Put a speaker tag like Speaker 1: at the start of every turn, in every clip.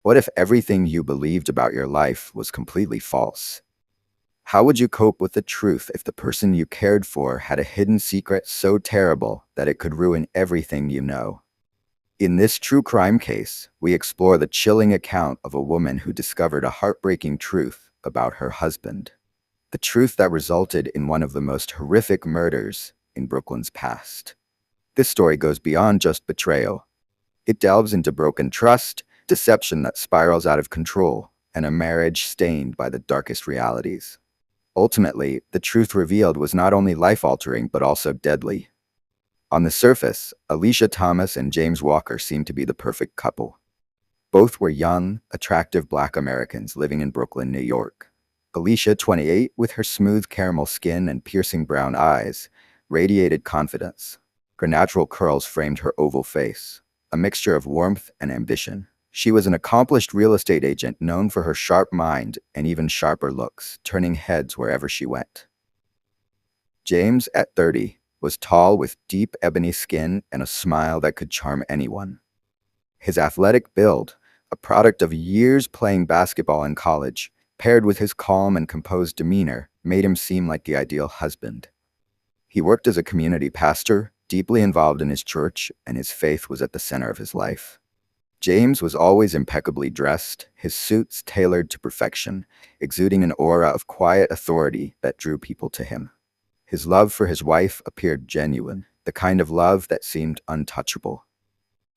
Speaker 1: What if everything you believed about your life was completely false? How would you cope with the truth if the person you cared for had a hidden secret so terrible that it could ruin everything you know? In this true crime case, we explore the chilling account of a woman who discovered a heartbreaking truth about her husband. The truth that resulted in one of the most horrific murders in Brooklyn's past. This story goes beyond just betrayal. It delves into broken trust, deception that spirals out of control, and a marriage stained by the darkest realities. Ultimately, the truth revealed was not only life-altering but also deadly. On the surface, Alicia Thomas and James Walker seemed to be the perfect couple. Both were young, attractive Black Americans living in Brooklyn, New York. Alicia, 28, with her smooth caramel skin and piercing brown eyes, radiated confidence. Her natural curls framed her oval face, a mixture of warmth and ambition. She was an accomplished real estate agent known for her sharp mind and even sharper looks, turning heads wherever she went. James, at 30, was tall with deep ebony skin and a smile that could charm anyone. His athletic build, a product of years playing basketball in college, paired with his calm and composed demeanor, made him seem like the ideal husband. He worked as a community pastor, deeply involved in his church, and his faith was at the center of his life. James was always impeccably dressed, his suits tailored to perfection, exuding an aura of quiet authority that drew people to him. His love for his wife appeared genuine, the kind of love that seemed untouchable.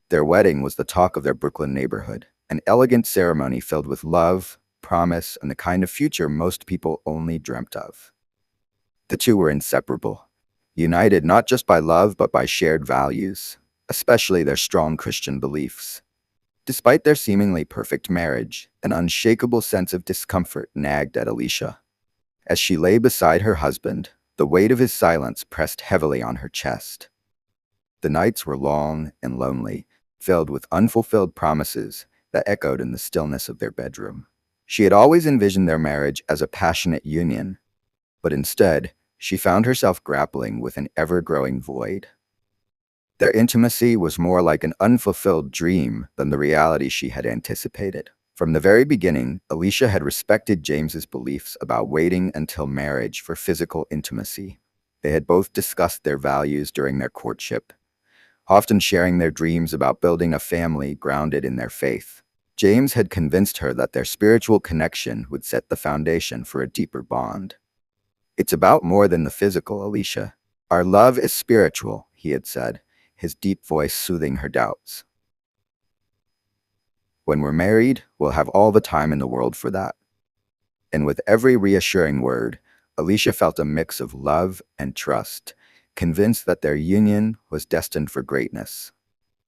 Speaker 1: Their wedding was the talk of their Brooklyn neighborhood, an elegant ceremony filled with love, promise, and the kind of future most people only dreamt of. The two were inseparable, united not just by love but by shared values, especially their strong Christian beliefs. Despite their seemingly perfect marriage, an unshakable sense of discomfort nagged at Alicia. As she lay beside her husband, the weight of his silence pressed heavily on her chest. The nights were long and lonely, filled with unfulfilled promises that echoed in the stillness of their bedroom. She had always envisioned their marriage as a passionate union, but instead, she found herself grappling with an ever-growing void. Their intimacy was more like an unfulfilled dream than the reality she had anticipated. From the very beginning, Alicia had respected James's beliefs about waiting until marriage for physical intimacy. They had both discussed their values during their courtship, often sharing their dreams about building a family grounded in their faith. James had convinced her that their spiritual connection would set the foundation for a deeper bond. "It's about more than the physical, Alicia. Our love is spiritual," he had said, his deep voice soothing her doubts. "When we're married, we'll have all the time in the world for that." And with every reassuring word, Alicia felt a mix of love and trust, convinced that their union was destined for greatness.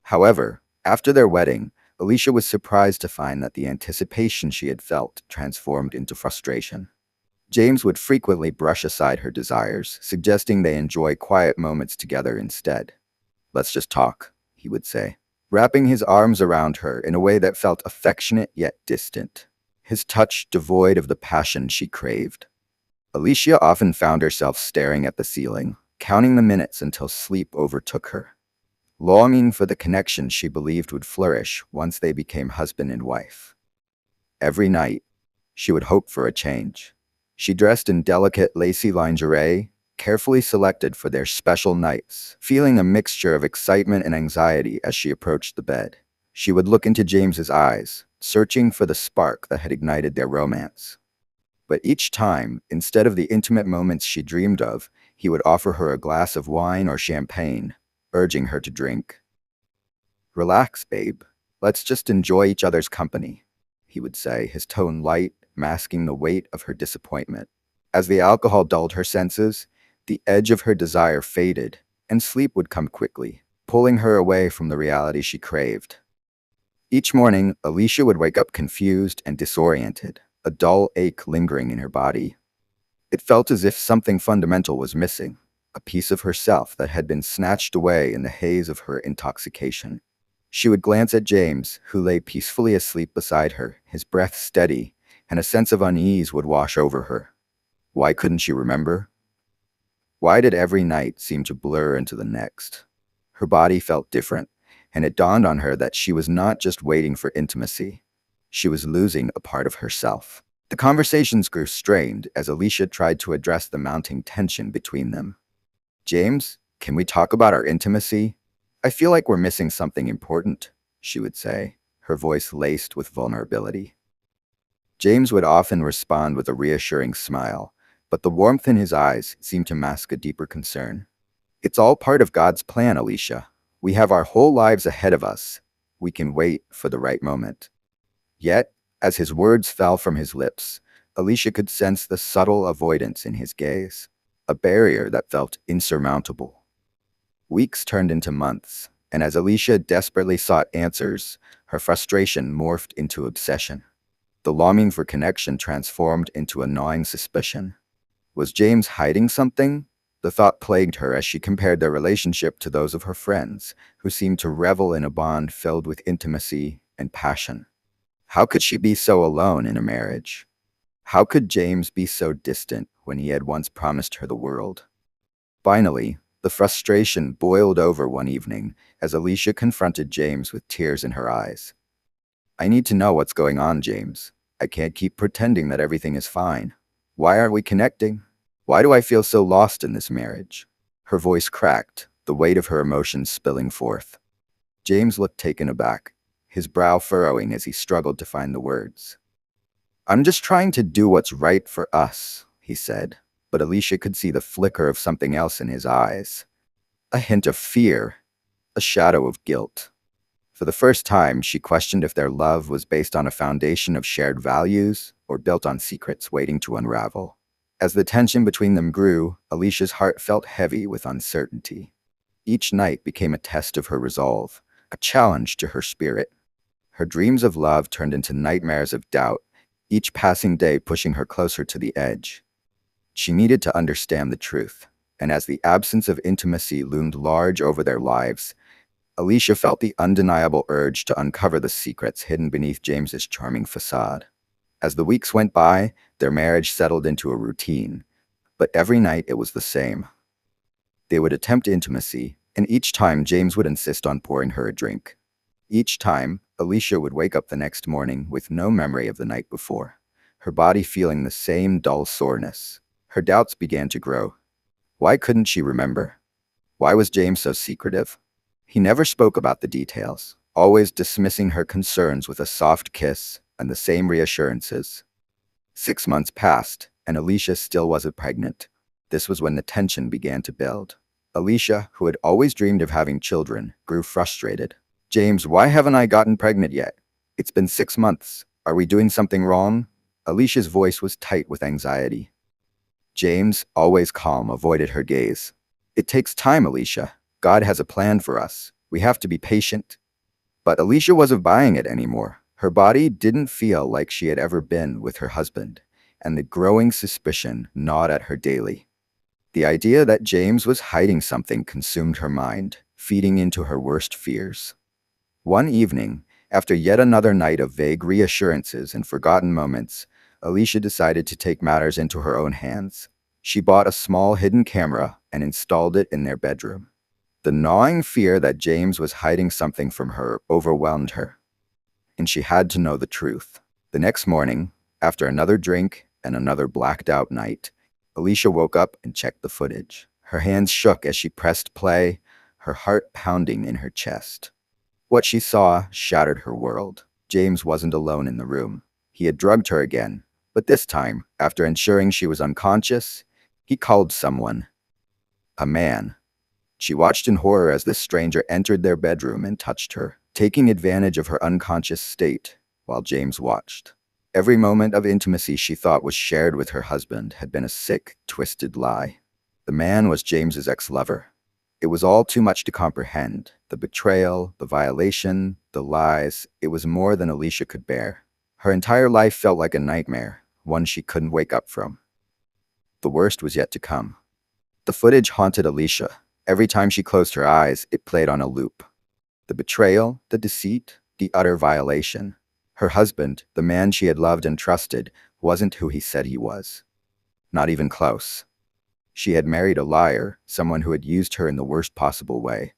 Speaker 1: However, after their wedding, Alicia was surprised to find that the anticipation she had felt transformed into frustration. James would frequently brush aside her desires, suggesting they enjoy quiet moments together instead. "Let's just talk," he would say, wrapping his arms around her in a way that felt affectionate yet distant, his touch devoid of the passion she craved. Alicia often found herself staring at the ceiling, counting the minutes until sleep overtook her, longing for the connection she believed would flourish once they became husband and wife. Every night, she would hope for a change. She dressed in delicate, lacy lingerie, carefully selected for their special nights, feeling a mixture of excitement and anxiety as she approached the bed. She would look into James's eyes, searching for the spark that had ignited their romance. But each time, instead of the intimate moments she dreamed of, he would offer her a glass of wine or champagne, urging her to drink. "Relax, babe. Let's just enjoy each other's company," he would say, his tone light, masking the weight of her disappointment. As the alcohol dulled her senses, the edge of her desire faded, and sleep would come quickly, pulling her away from the reality she craved. Each morning, Alicia would wake up confused and disoriented, a dull ache lingering in her body. It felt as if something fundamental was missing, a piece of herself that had been snatched away in the haze of her intoxication. She would glance at James, who lay peacefully asleep beside her, his breath steady, and a sense of unease would wash over her. Why couldn't she remember? Why did every night seem to blur into the next? Her body felt different, and it dawned on her that she was not just waiting for intimacy. She was losing a part of herself. The conversations grew strained as Alicia tried to address the mounting tension between them. James, can we talk about our intimacy? I feel like we're missing something important, she would say, her voice laced with vulnerability. James would often respond with a reassuring smile, but the warmth in his eyes seemed to mask a deeper concern. It's all part of God's plan, Alicia. We have our whole lives ahead of us. We can wait for the right moment. Yet, as his words fell from his lips, Alicia could sense the subtle avoidance in his gaze, a barrier that felt insurmountable. Weeks turned into months, and as Alicia desperately sought answers, her frustration morphed into obsession. The longing for connection transformed into a gnawing suspicion. Was James hiding something? The thought plagued her as she compared their relationship to those of her friends, who seemed to revel in a bond filled with intimacy and passion. How could she be so alone in a marriage? How could James be so distant when he had once promised her the world? Finally, the frustration boiled over one evening as Alicia confronted James with tears in her eyes. I need to know what's going on, James. I can't keep pretending that everything is fine. Why aren't we connecting? Why do I feel so lost in this marriage? Her voice cracked, the weight of her emotions spilling forth. James looked taken aback, his brow furrowing as he struggled to find the words. I'm just trying to do what's right for us, he said, but Alicia could see the flicker of something else in his eyes. A hint of fear, a shadow of guilt. For the first time, she questioned if their love was based on a foundation of shared values or built on secrets waiting to unravel. As the tension between them grew, Alicia's heart felt heavy with uncertainty. Each night became a test of her resolve, a challenge to her spirit. Her dreams of love turned into nightmares of doubt, each passing day pushing her closer to the edge. She needed to understand the truth, and as the absence of intimacy loomed large over their lives, Alicia felt the undeniable urge to uncover the secrets hidden beneath James's charming facade. As the weeks went by, their marriage settled into a routine, but every night it was the same. They would attempt intimacy, and each time James would insist on pouring her a drink. Each time, Alicia would wake up the next morning with no memory of the night before, her body feeling the same dull soreness. Her doubts began to grow. Why couldn't she remember? Why was James so secretive? He never spoke about the details, always dismissing her concerns with a soft kiss and the same reassurances. 6 months passed, and Alicia still wasn't pregnant. This was when the tension began to build. Alicia, who had always dreamed of having children, grew frustrated. James, why haven't I gotten pregnant yet? It's been 6 months. Are we doing something wrong? Alicia's voice was tight with anxiety. James, always calm, avoided her gaze. It takes time, Alicia. God has a plan for us. We have to be patient. But Alicia wasn't buying it anymore. Her body didn't feel like she had ever been with her husband, and the growing suspicion gnawed at her daily. The idea that James was hiding something consumed her mind, feeding into her worst fears. One evening, after yet another night of vague reassurances and forgotten moments, Alicia decided to take matters into her own hands. She bought a small hidden camera and installed it in their bedroom. The gnawing fear that James was hiding something from her overwhelmed her, and she had to know the truth. The next morning, after another drink and another blacked-out night, Alicia woke up and checked the footage. Her hands shook as she pressed play, her heart pounding in her chest. What she saw shattered her world. James wasn't alone in the room. He had drugged her again, but this time, after ensuring she was unconscious, he called someone. A man. She watched in horror as this stranger entered their bedroom and touched her, taking advantage of her unconscious state while James watched. Every moment of intimacy she thought was shared with her husband had been a sick, twisted lie. The man was James's ex-lover. It was all too much to comprehend. The betrayal, the violation, the lies. It was more than Alicia could bear. Her entire life felt like a nightmare, one she couldn't wake up from. The worst was yet to come. The footage haunted Alicia. Every time she closed her eyes, it played on a loop. The betrayal, the deceit, the utter violation. Her husband, the man she had loved and trusted, wasn't who he said he was. Not even close. She had married a liar, someone who had used her in the worst possible way.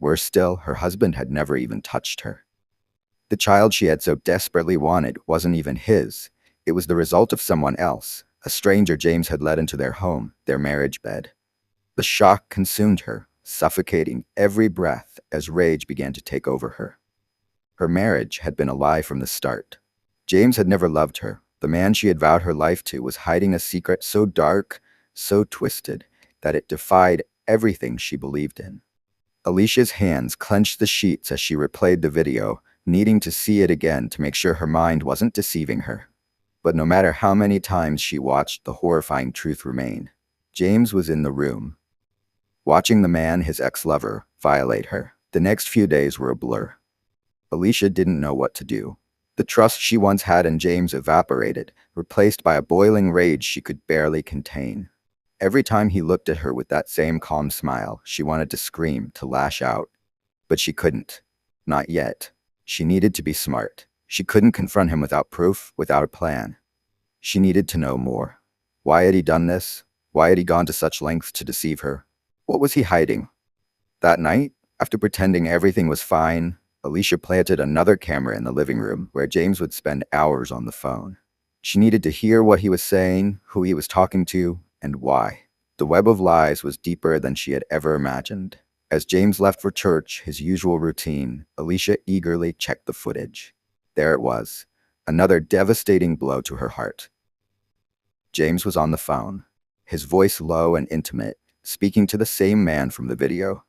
Speaker 1: Worse still, her husband had never even touched her. The child she had so desperately wanted wasn't even his. It was the result of someone else, a stranger James had let into their home, their marriage bed. The shock consumed her, suffocating every breath as rage began to take over her. Her marriage had been a lie from the start. James had never loved her. The man she had vowed her life to was hiding a secret so dark, so twisted, that it defied everything she believed in. Alicia's hands clenched the sheets as she replayed the video, needing to see it again to make sure her mind wasn't deceiving her. But no matter how many times she watched, the horrifying truth remained. James was in the room, watching the man, his ex-lover, violate her. The next few days were a blur. Alicia didn't know what to do. The trust she once had in James evaporated, replaced by a boiling rage she could barely contain. Every time he looked at her with that same calm smile, she wanted to scream, to lash out. But she couldn't. Not yet. She needed to be smart. She couldn't confront him without proof, without a plan. She needed to know more. Why had he done this? Why had he gone to such lengths to deceive her? What was he hiding? That night, after pretending everything was fine, Alicia planted another camera in the living room where James would spend hours on the phone. She needed to hear what he was saying, who he was talking to, and why. The web of lies was deeper than she had ever imagined. As James left for church, his usual routine, Alicia eagerly checked the footage. There it was, another devastating blow to her heart. James was on the phone, his voice low and intimate, speaking to the same man from the video.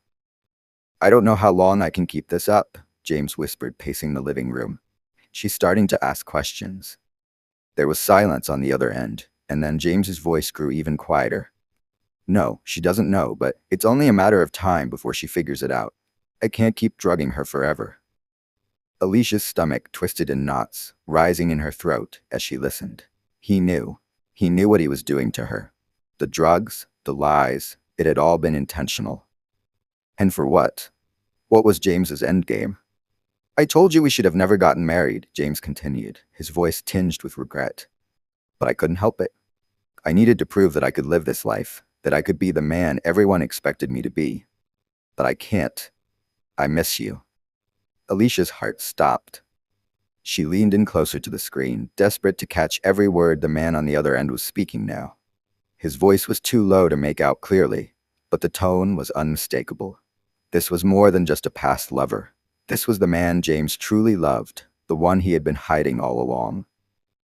Speaker 1: "I don't know how long I can keep this up," James whispered, pacing the living room. "She's starting to ask questions." There was silence on the other end, and then James's voice grew even quieter. "No, she doesn't know, but it's only a matter of time before she figures it out. I can't keep drugging her forever." Alicia's stomach twisted in knots, rising in her throat as she listened. He knew. He knew what he was doing to her. The drugs, the lies, it had all been intentional. And for what? What was James's endgame? "I told you we should have never gotten married," James continued, his voice tinged with regret. "But I couldn't help it. I needed to prove that I could live this life, that I could be the man everyone expected me to be. But I can't. I miss you." Alicia's heart stopped. She leaned in closer to the screen, desperate to catch every word the man on the other end was speaking now. His voice was too low to make out clearly, but the tone was unmistakable. This was more than just a past lover. This was the man James truly loved, the one he had been hiding all along.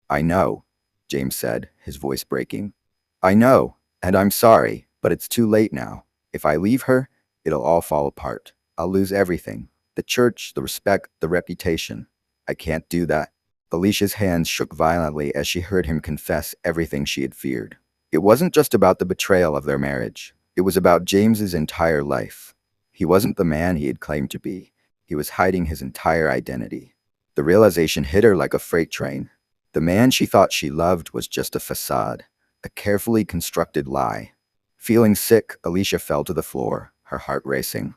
Speaker 1: "I know," James said, his voice breaking. "I know, and I'm sorry, but it's too late now. If I leave her, it'll all fall apart. I'll lose everything. The church, the respect, the reputation. I can't do that." Alicia's hands shook violently as she heard him confess everything she had feared. It wasn't just about the betrayal of their marriage. It was about James's entire life. He wasn't the man he had claimed to be. He was hiding his entire identity. The realization hit her like a freight train. The man she thought she loved was just a facade, a carefully constructed lie. Feeling sick, Alicia fell to the floor, her heart racing.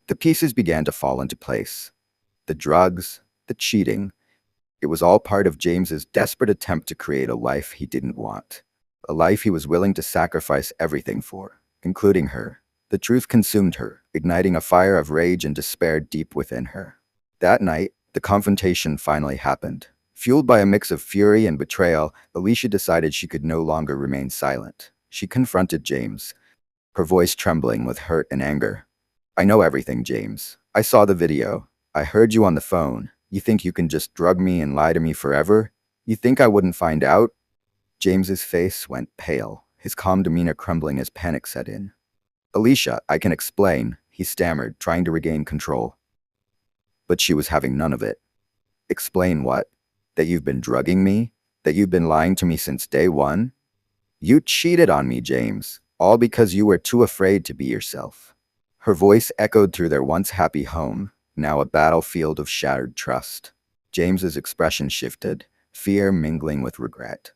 Speaker 1: The pieces began to fall into place. The drugs, the cheating. It was all part of James's desperate attempt to create a life he didn't want. A life he was willing to sacrifice everything for, including her. The truth consumed her, igniting a fire of rage and despair deep within her. That night, the confrontation finally happened. Fueled by a mix of fury and betrayal, Alicia decided she could no longer remain silent. She confronted James, her voice trembling with hurt and anger. "I know everything, James. I saw the video. I heard you on the phone. You think you can just drug me and lie to me forever? You think I wouldn't find out?" James's face went pale, his calm demeanor crumbling as panic set in. "Alicia, I can explain," he stammered, trying to regain control. But she was having none of it. "Explain what? That you've been drugging me? That you've been lying to me since day one? You cheated on me, James, all because you were too afraid to be yourself." Her voice echoed through their once happy home, now a battlefield of shattered trust. James's expression shifted, fear mingling with regret.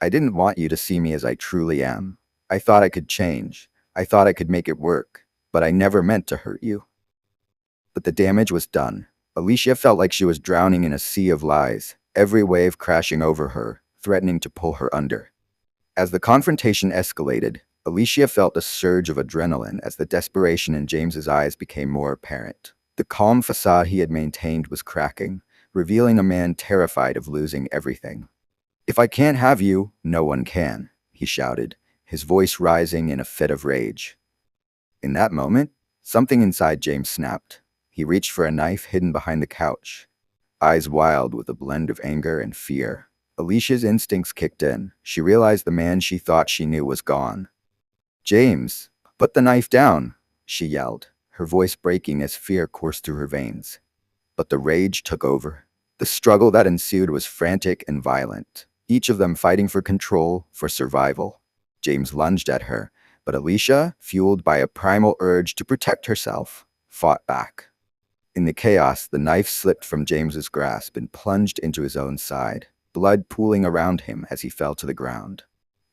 Speaker 1: "I didn't want you to see me as I truly am. I thought I could change. I thought I could make it work, but I never meant to hurt you." But the damage was done. Alicia felt like she was drowning in a sea of lies, every wave crashing over her, threatening to pull her under. As the confrontation escalated, Alicia felt a surge of adrenaline as the desperation in James's eyes became more apparent. The calm facade he had maintained was cracking, revealing a man terrified of losing everything. "If I can't have you, no one can," he shouted, his voice rising in a fit of rage. In that moment, something inside James snapped. He reached for a knife hidden behind the couch, eyes wild with a blend of anger and fear. Alicia's instincts kicked in. She realized the man she thought she knew was gone. "James, put the knife down," she yelled, her voice breaking as fear coursed through her veins. But the rage took over. The struggle that ensued was frantic and violent, each of them fighting for control, for survival. James lunged at her, but Alicia, fueled by a primal urge to protect herself, fought back. In the chaos, the knife slipped from James's grasp and plunged into his own side, blood pooling around him as he fell to the ground.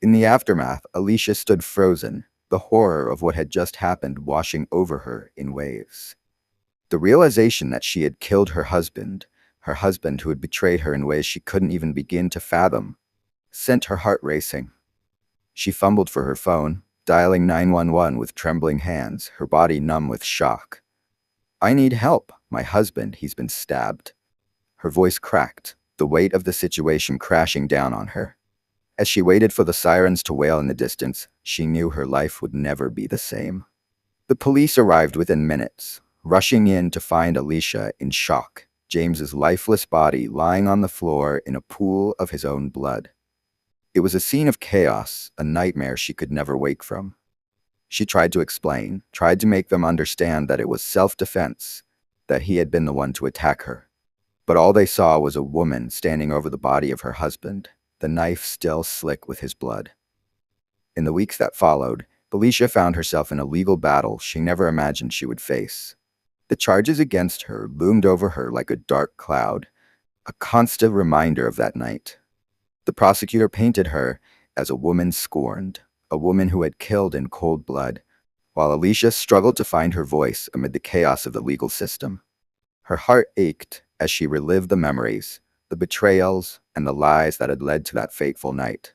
Speaker 1: In the aftermath, Alicia stood frozen, the horror of what had just happened washing over her in waves. The realization that she had killed her husband who had betrayed her in ways she couldn't even begin to fathom, sent her heart racing. She fumbled for her phone, dialing 911 with trembling hands, her body numb with shock. "I need help. My husband, he's been stabbed." Her voice cracked, the weight of the situation crashing down on her. As she waited for the sirens to wail in the distance, she knew her life would never be the same. The police arrived within minutes, rushing in to find Alicia in shock, James's lifeless body lying on the floor in a pool of his own blood. It was a scene of chaos, a nightmare she could never wake from. She tried to explain, tried to make them understand that it was self-defense, that he had been the one to attack her. But all they saw was a woman standing over the body of her husband, the knife still slick with his blood. In the weeks that followed, Alicia found herself in a legal battle she never imagined she would face. The charges against her loomed over her like a dark cloud, a constant reminder of that night. The prosecutor painted her as a woman scorned, a woman who had killed in cold blood, while Alicia struggled to find her voice amid the chaos of the legal system. Her heart ached as she relived the memories, the betrayals, and the lies that had led to that fateful night.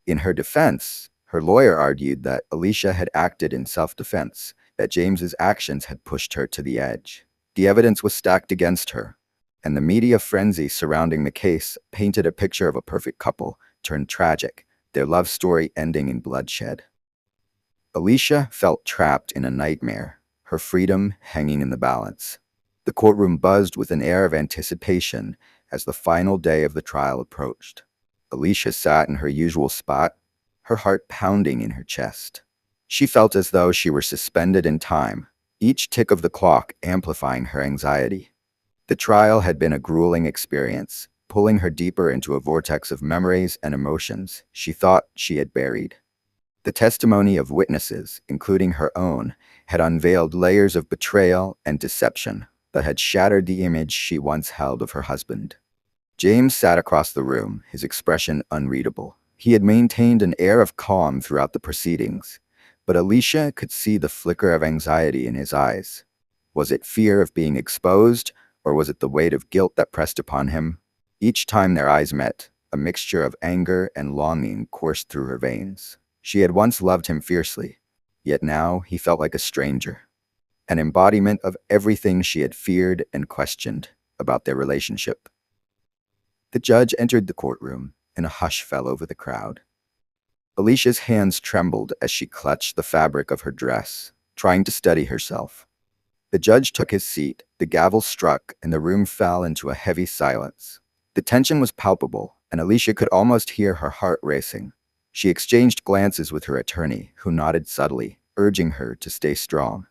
Speaker 1: In her defense, her lawyer argued that Alicia had acted in self-defense, that James's actions had pushed her to the edge. The evidence was stacked against her, and the media frenzy surrounding the case painted a picture of a perfect couple turned tragic, their love story ending in bloodshed. Alicia felt trapped in a nightmare, her freedom hanging in the balance. The courtroom buzzed with an air of anticipation as the final day of the trial approached. Alicia sat in her usual spot, her heart pounding in her chest. She felt as though she were suspended in time, each tick of the clock amplifying her anxiety. The trial had been a grueling experience, pulling her deeper into a vortex of memories and emotions she thought she had buried. The testimony of witnesses, including her own, had unveiled layers of betrayal and deception that had shattered the image she once held of her husband. James sat across the room, his expression unreadable. He had maintained an air of calm throughout the proceedings, but Alicia could see the flicker of anxiety in his eyes. Was it fear of being exposed, or was it the weight of guilt that pressed upon him? Each time their eyes met, a mixture of anger and longing coursed through her veins. She had once loved him fiercely, yet now he felt like a stranger, an embodiment of everything she had feared and questioned about their relationship. The judge entered the courtroom, and a hush fell over the crowd. Alicia's hands trembled as she clutched the fabric of her dress, trying to steady herself. The judge took his seat, the gavel struck, and the room fell into a heavy silence. The tension was palpable, and Alicia could almost hear her heart racing. She exchanged glances with her attorney, who nodded subtly, urging her to stay strong.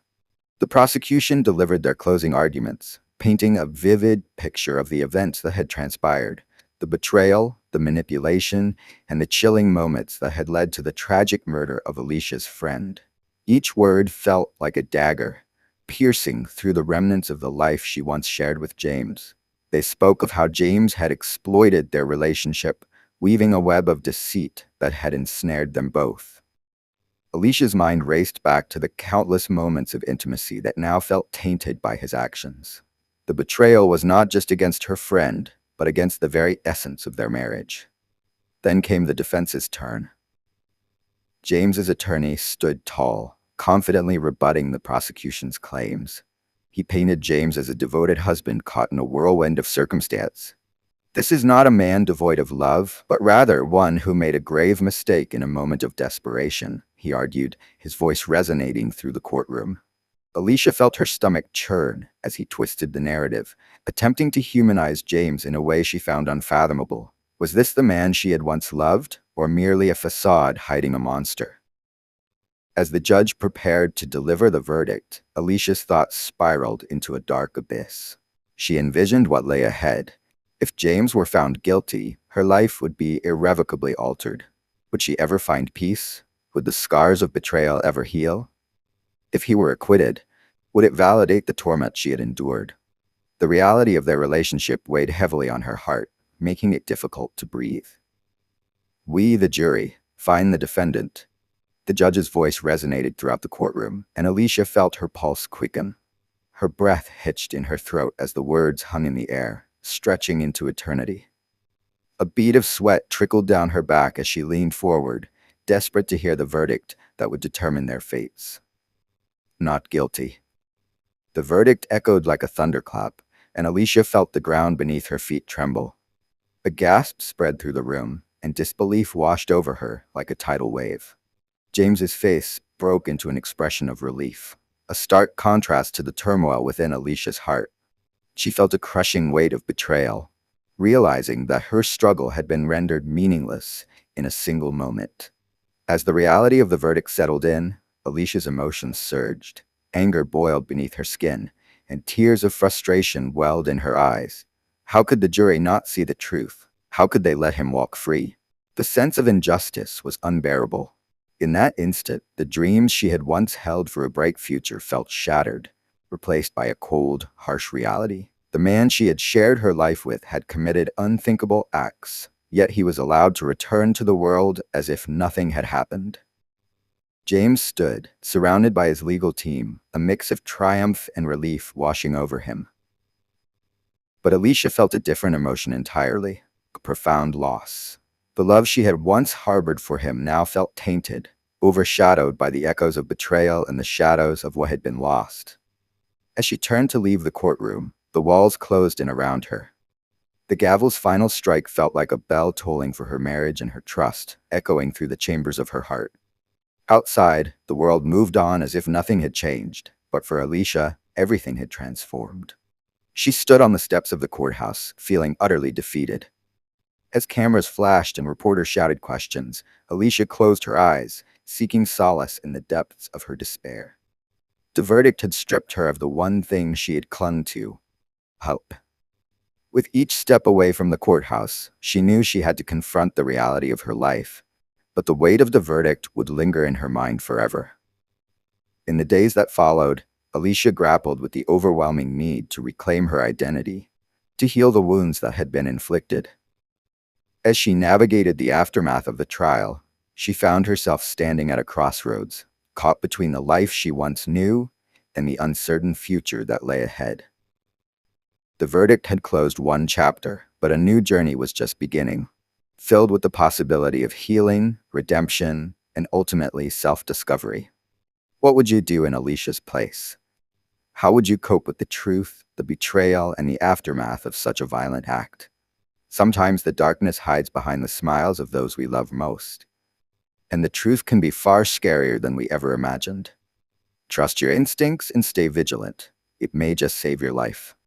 Speaker 1: The prosecution delivered their closing arguments, painting a vivid picture of the events that had transpired, the betrayal, the manipulation, and the chilling moments that had led to the tragic murder of Alicia's friend. Each word felt like a dagger, piercing through the remnants of the life she once shared with James. They spoke of how James had exploited their relationship, weaving a web of deceit that had ensnared them both. Alicia's mind raced back to the countless moments of intimacy that now felt tainted by his actions. The betrayal was not just against her friend, but against the very essence of their marriage. Then came the defense's turn. James's attorney stood tall, confidently rebutting the prosecution's claims. He painted James as a devoted husband caught in a whirlwind of circumstance. This is not a man devoid of love, but rather one who made a grave mistake in a moment of desperation, he argued, his voice resonating through the courtroom. Alicia felt her stomach churn as he twisted the narrative, attempting to humanize James in a way she found unfathomable. Was this the man she had once loved, or merely a facade hiding a monster? As the judge prepared to deliver the verdict, Alicia's thoughts spiraled into a dark abyss. She envisioned what lay ahead. If James were found guilty, her life would be irrevocably altered. Would she ever find peace? Would the scars of betrayal ever heal? If he were acquitted, would it validate the torment she had endured? The reality of their relationship weighed heavily on her heart, making it difficult to breathe. We, the jury, find the defendant. The judge's voice resonated throughout the courtroom, and Alicia felt her pulse quicken. Her breath hitched in her throat as the words hung in the air, stretching into eternity. A bead of sweat trickled down her back as she leaned forward, desperate to hear the verdict that would determine their fates. Not guilty. The verdict echoed like a thunderclap, and Alicia felt the ground beneath her feet tremble. A gasp spread through the room, and disbelief washed over her like a tidal wave. James's face broke into an expression of relief, a stark contrast to the turmoil within Alicia's heart. She felt a crushing weight of betrayal, realizing that her struggle had been rendered meaningless in a single moment. As the reality of the verdict settled in, Alicia's emotions surged. Anger boiled beneath her skin, and tears of frustration welled in her eyes. How could the jury not see the truth? How could they let him walk free? The sense of injustice was unbearable. In that instant, the dreams she had once held for a bright future felt shattered, replaced by a cold, harsh reality. The man she had shared her life with had committed unthinkable acts, yet he was allowed to return to the world as if nothing had happened. James stood, surrounded by his legal team, a mix of triumph and relief washing over him. But Alicia felt a different emotion entirely, a profound loss. The love she had once harbored for him now felt tainted, overshadowed by the echoes of betrayal and the shadows of what had been lost. As she turned to leave the courtroom, the walls closed in around her. The gavel's final strike felt like a bell tolling for her marriage and her trust, echoing through the chambers of her heart. Outside, the world moved on as if nothing had changed, but for Alicia, everything had transformed. She stood on the steps of the courthouse, feeling utterly defeated. As cameras flashed and reporters shouted questions, Alicia closed her eyes, seeking solace in the depths of her despair. The verdict had stripped her of the one thing she had clung to: hope. With each step away from the courthouse, she knew she had to confront the reality of her life, but the weight of the verdict would linger in her mind forever. In the days that followed, Alicia grappled with the overwhelming need to reclaim her identity, to heal the wounds that had been inflicted. As she navigated the aftermath of the trial, she found herself standing at a crossroads, caught between the life she once knew and the uncertain future that lay ahead. The verdict had closed one chapter, but a new journey was just beginning, filled with the possibility of healing, redemption, and ultimately self-discovery. What would you do in Alicia's place? How would you cope with the truth, the betrayal, and the aftermath of such a violent act? Sometimes the darkness hides behind the smiles of those we love most, and the truth can be far scarier than we ever imagined. Trust your instincts and stay vigilant. It may just save your life.